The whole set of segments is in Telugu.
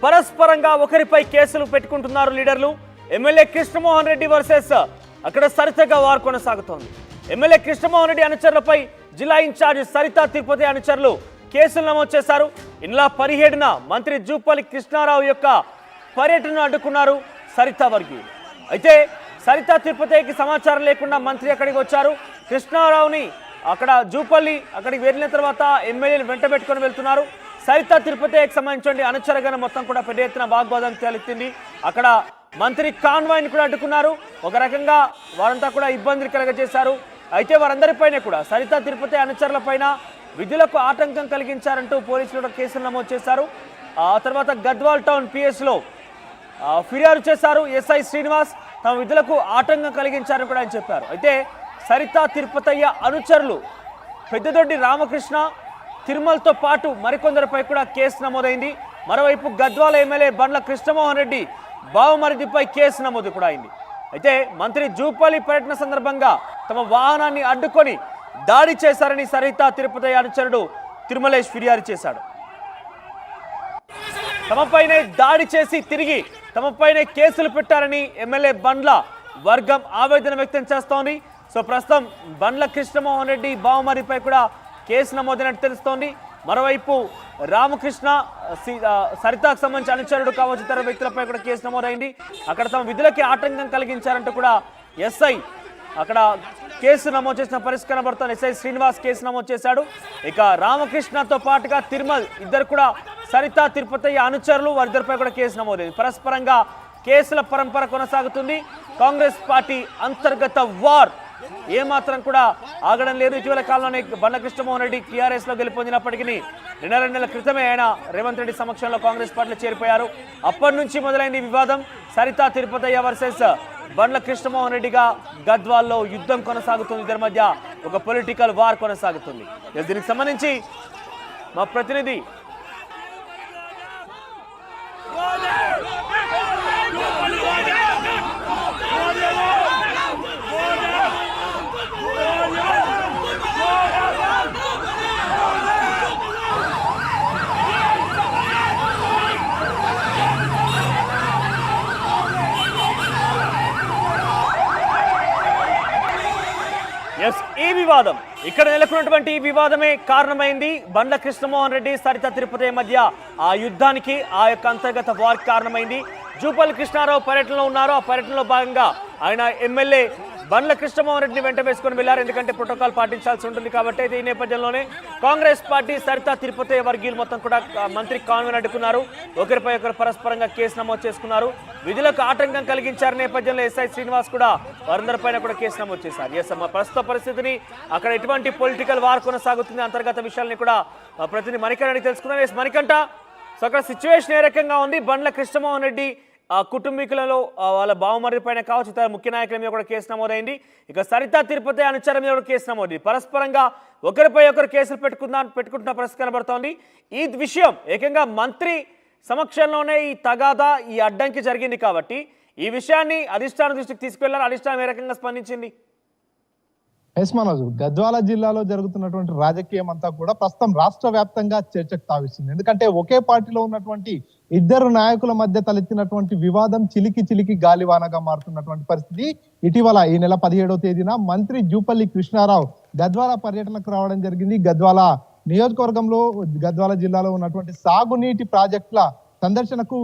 పరస్పరంగా ఒకరిపై కేసులు పెట్టుకుంటున్నారు లీడర్లు. ఎమ్మెల్యే కృష్ణమోహన్ రెడ్డి వర్సెస్ అక్కడ సరితగా వార్ కొనసాగుతోంది. ఎమ్మెల్యే కృష్ణమోహన్ రెడ్డి అనుచరులపై జిల్లా ఇన్ఛార్జ్ సరిత తిరుపతి అనుచరులు కేసులు నమోదు చేశారు. ఈ నెల 17న మంత్రి జూపల్లి కృష్ణారావు యొక్క పర్యటనను అడ్డుకున్నారు సరిత వర్గీయులు. అయితే సరిత తిరుపతికి సమాచారం లేకుండా మంత్రి అక్కడికి వచ్చారు. కృష్ణారావుని అక్కడ జూపల్లి అక్కడికి వెళ్ళిన తర్వాత ఎమ్మెల్యేలు వెంట పెట్టుకొని వెళ్తున్నారు. సరిత తిరుపతికి సంబంధించిన అనుచరగణం మొత్తం కూడా పెద్ద ఎత్తున వాగ్వాదం తలెత్తింది. అక్కడ మంత్రి కాన్వాయ్ని కూడా అడ్డుకున్నారు. ఒక రకంగా వారంతా కూడా ఇబ్బందులు కలగజేశారు. అయితే వారందరిపైన కూడా సరిత తిరుపతి అనుచరులపైన విధులకు ఆటంకం కలిగించారంటూ పోలీసులు కేసులు నమోదు చేశారు. ఆ తర్వాత గద్వాల్ టౌన్ పిఎస్లో ఫిర్యాదు చేశారు. ఎస్ఐ శ్రీనివాస్ తమ విధులకు ఆటంకం కలిగించారని కూడా ఆయన చెప్పారు. అయితే సరిత తిరుపతయ్య అనుచరులు పెద్దదొడ్డి రామకృష్ణ, తిరుమలతో పాటు మరికొందరిపై కూడా కేసు నమోదైంది. మరోవైపు గద్వాల ఎమ్మెల్యే బండ్ల కృష్ణమోహన్ రెడ్డి బావమరిదిపై కేసు నమోదు కూడా అయింది. అయితే మంత్రి జూపల్లి పర్యటన సందర్భంగా తమ వాహనాన్ని అడ్డుకొని దాడి చేశారని సరిత తిరుపతయ్య అనుచరుడు తిరుమలేష్ ఫిర్యాదు చేశాడు. తమపైనే దాడి చేసి తిరిగి తమపైనే కేసులు పెట్టారని ఎమ్మెల్యే బండ్ల వర్గం ఆవేదన వ్యక్తం చేస్తోంది. సో ప్రస్తుతం బండ్ల కృష్ణమోహన్ రెడ్డి బావమరిపై కూడా కేసు నమోదైనట్టు తెలుస్తోంది. మరోవైపు రామకృష్ణ, సరితకు సంబంధించిన అనుచరుడు కావచ్చు ఇతర వ్యక్తులపై కూడా కేసు నమోదైంది. అక్కడ తమ విధులకి ఆటంకం కలిగించారంటూ కూడా ఎస్ఐ అక్కడ కేసు నమోదు చేసిన పరిస్థితి కనబడుతోంది. ఎస్ఐ శ్రీనివాస్ కేసు నమోదు చేశాడు. ఇక రామకృష్ణతో పాటుగా తిరుమల్ ఇద్దరు కూడా సరిత తిరుపతయ్య అనుచరులు వారిద్దరిపై కూడా కేసు నమోదైంది. పరస్పరంగా కేసుల పరంపర కొనసాగుతుంది. కాంగ్రెస్ పార్టీ అంతర్గత వార్ ఏమాత్రం కూడా ఆగడం లేదు. ఇటీవల కాలంలోనే బండ్ల కృష్ణమోహన్ రెడ్డి టీఆర్ఎస్ లో గెలుపొందినప్పటికీ 2 నెలల క్రితమే ఆయన రేవంత్ రెడ్డి సమక్షంలో కాంగ్రెస్ పార్టీలో చేరిపోయారు. అప్పటి నుంచి మొదలైంది వివాదం. సరిత తిరుపతయ్య వర్సెస్ బండ్ల కృష్ణమోహన్ రెడ్డిగా గద్వాల్లో యుద్ధం కొనసాగుతుంది. ఇద్దరి మధ్య ఒక పొలిటికల్ వార్ కొనసాగుతుంది. దీనికి సంబంధించి మా ప్రతినిధి ఈ వివాదం ఇక్కడ నెలకొన్నటువంటి ఈ వివాదమే కారణమైంది. బండ్ల కృష్ణమోహన్ రెడ్డి సరిత తిరుపతి మధ్య ఆ యుద్ధానికి, ఆ యొక్క అంతర్గత వార్ కారణమైంది. జూపల్లి కృష్ణారావు పర్యటనలో ఉన్నారు. ఆ పర్యటనలో భాగంగా ఆయన ఎమ్మెల్యే బండ్ల కృష్ణమోహన్ రెడ్డిని వెంట వేసుకొని వెళ్లారు. ఎందుకంటే ప్రోటోకాల్ పాటించాల్సి ఉంటుంది కాబట్టి. ఈ నేపథ్యంలోనే కాంగ్రెస్ పార్టీ సరిత తిరుపతి వర్గీయులు మొత్తం కూడా మంత్రి కాన్వాయ్ని అడ్డుకున్నారు. ఒకరిపై ఒకరు పరస్పరంగా కేసు నమోదు చేసుకున్నారు. విధులకు ఆటంకం కలిగించారు నేపథ్యంలో ఎస్ఐ శ్రీనివాస్ కూడా వారందరిపైన కూడా కేసు నమోదు చేశారు. ప్రస్తుత పరిస్థితిని అక్కడ ఎటువంటి పొలిటికల్ వార్ కొనసాగుతుంది, అంతర్గత విషయాలని కూడా ప్రతినిధి మణికంఠ తెలుసుకున్నారు. మణికంఠ, సో అక్కడ సిచ్యువేషన్ ఏ రకంగా ఉంది? బండ్ల కృష్ణమోహన్ రెడ్డి కుటుంబీకులలో వాళ్ళ బావమరి పైన కావచ్చు ఇతర ముఖ్య నాయకుల మీద కూడా కేసు నమోదైంది. ఇక సరిత తిరుపతి అనుచరుల మీద కూడా కేసు నమోదైంది. పరస్పరంగా ఒకరిపై ఒకరు కేసులు పెట్టుకుంటున్న పరిస్థితి కనబడుతోంది. ఈ విషయం ఏకంగా మంత్రి సమక్షంలోనే ఈ తగాదా, ఈ అడ్డంకి జరిగింది కాబట్టి ఈ విషయాన్ని అధిష్టానం దృష్టికి తీసుకెళ్లారు. అధిష్టానం ఏ రకంగా స్పందించింది? ఎస్ మనోజ్, గద్వాల జిల్లాలో జరుగుతున్నటువంటి రాజకీయం అంతా కూడా ప్రస్తుతం రాష్ట్ర వ్యాప్తంగా చర్చకు తావిస్తుంది. ఎందుకంటే ఒకే పార్టీలో ఉన్నటువంటి ఇద్దరు నాయకుల మధ్య తలెత్తినటువంటి వివాదం చిలికి గాలివానగా మారుతున్నటువంటి పరిస్థితి. ఇటీవల ఈ నెల 17వ తేదీన మంత్రి జూపల్లి కృష్ణారావు గద్వాల పర్యటనకు రావడం జరిగింది. గద్వాల నియోజకవర్గంలో, గద్వాల జిల్లాలో ఉన్నటువంటి సాగునీటి ప్రాజెక్టుల సందర్శనకు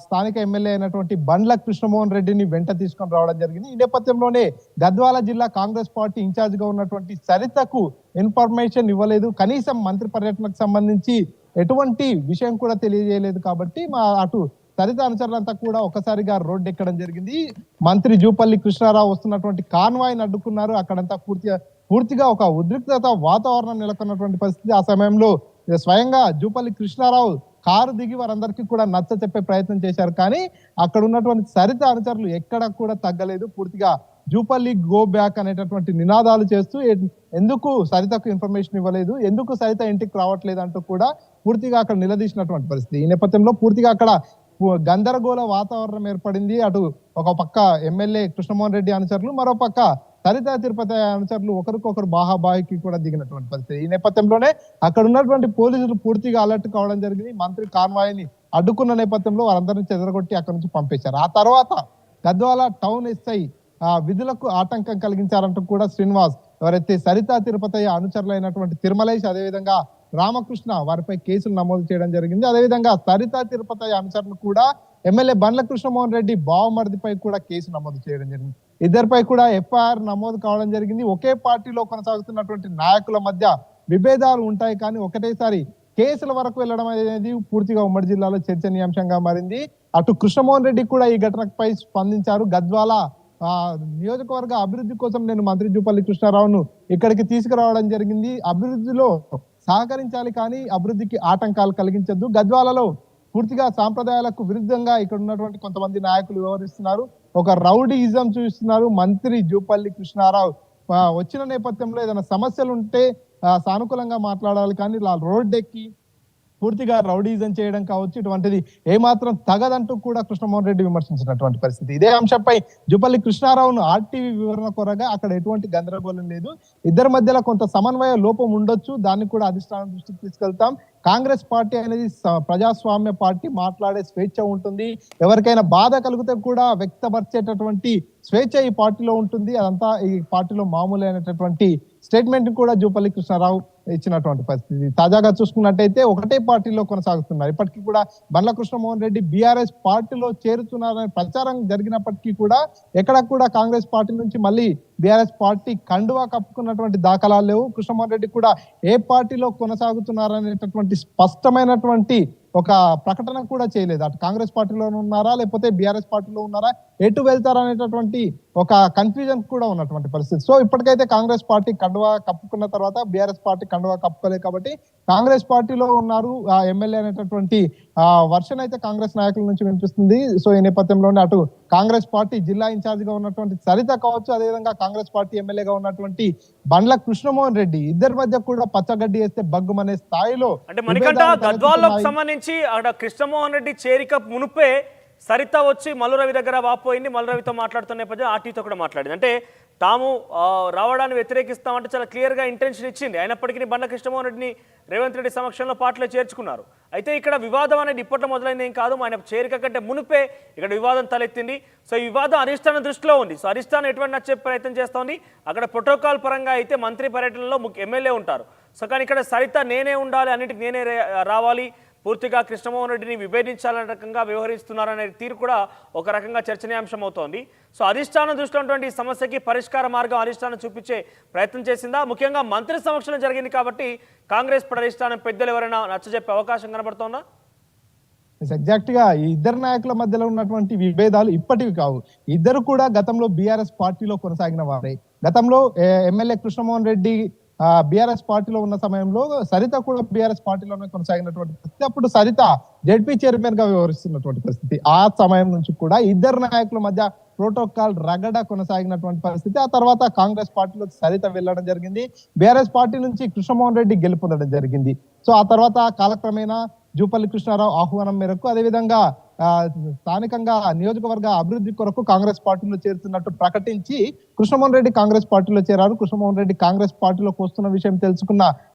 స్థానిక ఎమ్మెల్యే అయినటువంటి బండ్ల కృష్ణమోహన్ రెడ్డిని వెంట తీసుకొని రావడం జరిగింది. ఈ నేపథ్యంలోనే గద్వాల జిల్లా కాంగ్రెస్ పార్టీ ఇన్ఛార్జ్ గా ఉన్నటువంటి సరితకు ఇన్ఫర్మేషన్ ఇవ్వలేదు. కనీసం మంత్రి పర్యటనకు సంబంధించి ఎటువంటి విషయం కూడా తెలియజేయలేదు. కాబట్టి అటు సరిత అనుచరులంతా కూడా ఒకసారిగా రోడ్డు ఎక్కడం జరిగింది. మంత్రి జూపల్లి కృష్ణారావు వస్తున్నటువంటి కాన్వాయ్ని అడ్డుకున్నారు. అక్కడంతా పూర్తిగా ఒక ఉద్రిక్తత వాతావరణం నెలకొన్నటువంటి పరిస్థితి. ఆ సమయంలో స్వయంగా జూపల్లి కృష్ణారావు కారు దిగి వారందరికీ కూడా నచ్చ చెప్పే ప్రయత్నం చేశారు. కానీ అక్కడ ఉన్నటువంటి సరిత అనుచరులు ఎక్కడ కూడా తగ్గలేదు. పూర్తిగా జూపల్లి గో బ్యాక్ అనేటటువంటి నినాదాలు చేస్తూ ఎందుకు సరితకు ఇన్ఫర్మేషన్ ఇవ్వలేదు, ఎందుకు సరిత ఇంటికి రావట్లేదు అంటూ కూడా పూర్తిగా అక్కడ నిలదీసినటువంటి పరిస్థితి. ఈ నేపథ్యంలో పూర్తిగా అక్కడ గందరగోళ వాతావరణం ఏర్పడింది. అటు ఒక పక్క ఎమ్మెల్యే కృష్ణమోహన్ రెడ్డి అనుచరులు, మరో పక్క సరిత తిరుపతి అనుచరులు ఒకరికొకరు బాహాబాహికి కూడా దిగినటువంటి పరిస్థితి. ఈ నేపథ్యంలోనే అక్కడ ఉన్నటువంటి పోలీసులు పూర్తిగా అలర్ట్ కావడం జరిగింది. మంత్రి కాన్వాయ్ని అడ్డుకున్న నేపథ్యంలో వారందరినీ చెదరగొట్టి అక్కడి నుంచి పంపేశారు. ఆ తర్వాత గద్వాల టౌన్ ఎస్ఐ విధులకు ఆటంకం కలిగించారంటూ కూడా శ్రీనివాస్, ఎవరైతే సరితా తిరుపతయ్య అనుచరులైనటువంటి తిరుమలేష్, అదేవిధంగా రామకృష్ణ వారిపై కేసులు నమోదు చేయడం జరిగింది. అదేవిధంగా సరితా తిరుపతయ్య అనుచరులు కూడా ఎమ్మెల్యే బండ్ల కృష్ణమోహన్ రెడ్డి బావమరిదిపై కూడా కేసు నమోదు చేయడం జరిగింది. ఇద్దరిపై కూడా ఎఫ్ఐఆర్ నమోదు కావడం జరిగింది. ఒకే పార్టీలో కొనసాగుతున్నటువంటి నాయకుల మధ్య విభేదాలు ఉంటాయి, కానీ ఒకటేసారి కేసుల వరకు వెళ్ళడం అనేది పూర్తిగా ఉమ్మడి జిల్లాలో చర్చనీయాంశంగా మారింది. అటు కృష్ణమోహన్ రెడ్డి కూడా ఈ ఘటనపై స్పందించారు. గద్వాల నియోజకవర్గ అభివృద్ధి కోసం నేను మంత్రి జూపల్లి కృష్ణారావును ఇక్కడికి తీసుకురావడం జరిగింది. అభివృద్ధిలో సహకరించాలి, కానీ అభివృద్ధికి ఆటంకాలు కలిగించద్దు. గద్వాలలో పూర్తిగా సాంప్రదాయాలకు విరుద్ధంగా ఇక్కడ ఉన్నటువంటి కొంతమంది నాయకులు వ్యవహరిస్తున్నారు. ఒక రౌడీయిజం చూస్తున్నారు. మంత్రి జూపల్లి కృష్ణారావు వచ్చిన నేపథ్యంలో ఏదైనా సమస్యలు ఉంటే సానుకూలంగా మాట్లాడాలి, కానీ ఇలా రోడ్డెక్కి పూర్తిగా రౌడీజం చేయడం కావచ్చు, ఇటువంటిది ఏమాత్రం తగదంటూ కూడా కృష్ణమోహన్ రెడ్డి విమర్శించినటువంటి పరిస్థితి. ఇదే అంశంపై జూపల్లి కృష్ణారావును ఆర్టీవీ వివరణ కోరగా అక్కడ ఎటువంటి గందరగోళం లేదు, ఇద్దరి మధ్యలో కొంత సమన్వయ లోపం ఉండొచ్చు, దాన్ని కూడా అధిష్టానం దృష్టికి తీసుకెళ్తాం. కాంగ్రెస్ పార్టీ అనేది ప్రజాస్వామ్య పార్టీ, మాట్లాడే స్వేచ్ఛ ఉంటుంది, ఎవరికైనా బాధ కలిగితే కూడా వ్యక్తపరిచేటటువంటి స్వేచ్ఛ ఈ పార్టీలో ఉంటుంది, అదంతా ఈ పార్టీలో మామూలైనటువంటి స్టేట్మెంట్ కూడా జూపల్లి కృష్ణారావు ఇచ్చినటువంటి పరిస్థితి. తాజాగా చూసుకున్నట్టయితే ఒకటే పార్టీలో కొనసాగుతున్నారు. ఇప్పటికీ కూడా బండ్ల కృష్ణమోహన్ రెడ్డి బీఆర్ఎస్ పార్టీలో చేరుతున్నారనే ప్రచారం జరిగినప్పటికీ కూడా ఎక్కడ కూడా కాంగ్రెస్ పార్టీ నుంచి మళ్ళీ బీఆర్ఎస్ పార్టీ కండువా కప్పుకున్నటువంటి దాఖలాలు లేవు. కృష్ణమోహన్ రెడ్డి కూడా ఏ పార్టీలో కొనసాగుతున్నారనేటటువంటి స్పష్టమైనటువంటి ఒక ప్రకటన కూడా చేయలేదు. అటు కాంగ్రెస్ పార్టీలో ఉన్నారా లేకపోతే బీఆర్ఎస్ పార్టీలో ఉన్నారా, ఎటు వెళ్తారనేటటువంటి ఒక కన్ఫ్యూజన్ కూడా ఉన్నటువంటి పరిస్థితి. సో ఇప్పటికైతే కాంగ్రెస్ పార్టీ కండువా కప్పుకున్న తర్వాత బీఆర్ఎస్ పార్టీ కండువా కప్పుకోలేదు కాబట్టి కాంగ్రెస్ పార్టీలో ఉన్నారు ఎమ్మెల్యే అనేటటువంటి వర్షన్ అయితే కాంగ్రెస్ నాయకుల నుంచి వినిపిస్తుంది. సో ఈ నేపథ్యంలోనే అటు కాంగ్రెస్ పార్టీ జిల్లా ఇన్ఛార్జ్ గా ఉన్నటువంటి సరిత కావచ్చు, అదేవిధంగా కాంగ్రెస్ పార్టీ ఎమ్మెల్యేగా ఉన్నటువంటి బండ్ల కృష్ణమోహన్ రెడ్డి, ఇద్దరి మధ్య కూడా పచ్చగడ్డి వేస్తే బగ్గుమనే స్థాయిలో అంటే మనకంట గద్వాలకు సంబంధించి అక్కడ కృష్ణమోహన్ రెడ్డి చేరిక మునుపే సరిత వచ్చి మల్లు రవి దగ్గర వాపోయింది. మల్లు రవితో మాట్లాడుతున్న నేపథ్యం ఆర్టీతో కూడా మాట్లాడింది. అంటే తాము రావడాన్ని వ్యతిరేకిస్తామంటే చాలా క్లియర్గా ఇంటెన్షన్ ఇచ్చింది. అయినప్పటికీ బండ్ల కృష్ణమోహన్ రెడ్డిని రేవంత్ రెడ్డి సమక్షంలో పార్టీలో చేర్చుకున్నారు. అయితే ఇక్కడ వివాదం అనేది ఇప్పట్లో మొదలైంది ఏం కాదు, ఆయన చేరిక కంటే మునిపే ఇక్కడ వివాదం తలెత్తింది. సో ఈ వివాదం అధిష్టానం దృష్టిలో ఉంది. సో అధిష్టానం ఎటువంటి నచ్చే ప్రయత్నం చేస్తోంది. అక్కడ ప్రోటోకాల్ పరంగా అయితే మంత్రి పర్యటనలో ఎమ్మెల్యే ఉంటారు. సో కానీ ఇక్కడ సరిత నేనే ఉండాలి, అన్నిటికీ నేనే రావాలి, పూర్తిగా కృష్ణమోహన్ రెడ్డిని విభేదించాలనే రకంగా వ్యవహరిస్తున్నారనే తీరు కూడా ఒక రకంగా చర్చనీయాంశం అవుతోంది. సో అధిష్టానం దృష్టిలో ఉన్నటువంటి సమస్యకి పరిష్కార మార్గం అధిష్టానం చూపించే ప్రయత్నం చేసిందా? ముఖ్యంగా మంత్రి సమక్షంలో జరిగింది కాబట్టి కాంగ్రెస్ అధిష్టానం పెద్దలు ఎవరైనా నచ్చజెప్పే అవకాశం కనబడుతోందా? ఎగ్జాక్ట్ గా ఈ ఇద్దరు నాయకుల మధ్యలో ఉన్నటువంటి విభేదాలు ఇప్పటివి కావు. ఇద్దరు కూడా గతంలో బీఆర్ఎస్ పార్టీలో కొనసాగిన వారే. గతంలో ఎమ్మెల్యే కృష్ణమోహన్ రెడ్డి బీఆర్ఎస్ పార్టీలో ఉన్న సమయంలో సరిత కూడా బీఆర్ఎస్ పార్టీలోనే కొనసాగినటువంటి పరిస్థితి. అప్పుడు సరిత జెడ్పీ చైర్మన్ గా వ్యవహరిస్తున్నటువంటి పరిస్థితి. ఆ సమయం నుంచి కూడా ఇద్దరు నాయకుల మధ్య ప్రోటోకాల్ రగడ కొనసాగినటువంటి పరిస్థితి. ఆ తర్వాత కాంగ్రెస్ పార్టీలో సరిత వెళ్ళడం జరిగింది. బీఆర్ఎస్ పార్టీ నుంచి కృష్ణమోహన్ రెడ్డి గెలుపొందడం జరిగింది. సో ఆ తర్వాత కాలక్రమేణా జూపల్లి కృష్ణారావు ఆహ్వానం మేరకు, అదేవిధంగా స్థానికంగా నియోజకవర్గ అభివృద్ధి కొరకు కాంగ్రెస్ పార్టీలో చేరుతున్నట్టు ప్రకటించి కృష్ణమోహన్ రెడ్డి కాంగ్రెస్ పార్టీలో చేరారు. కృష్ణమోహన్ రెడ్డి కాంగ్రెస్ పార్టీలోకి వస్తున్న విషయం తెలుసుకున్న